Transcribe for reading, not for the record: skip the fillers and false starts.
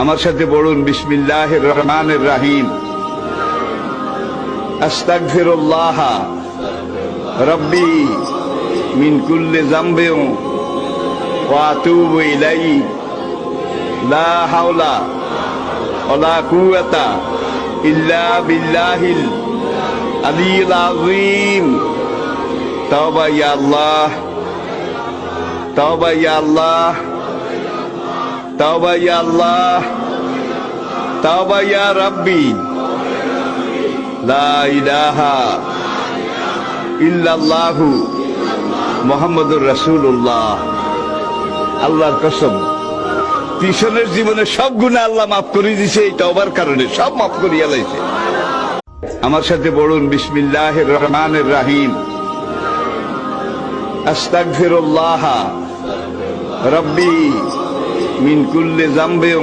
আমার সাথে পড়ুন বিসমিল্লাহির রহমানির রহিম। আস্তাগফিরুল্লাহ রব্বি মিন কুল্লি যামবিন ওয়া আতুবু ইলাইহি লা হাওলা ওয়ালা কুওয়াতা ইল্লা বিল্লাহিল আলিয়্যিল আযীম। তাওবা ইয়া আল্লাহ, তাওবা ইয়া আল্লাহ, তাওবা ইয়া আল্লাহ, তাওবা ইয়া রাব্বি, লা ইলাহা ইল্লাল্লাহু মুহাম্মাদুর রাসূলুল্লাহ। আল্লাহর কসম, পিছনের জীবনে সব গুনাহ আল্লাহ মাফ করে দিয়েছে এই তওবার কারণে, সব মাফ করিয়া লাইছে। আমার সাথে পড়ুন বিসমিল্লাহির রহমানির রহিম। আস্তাগফিরুল্লাহ রব্বি মিন কুল্লি যামবিন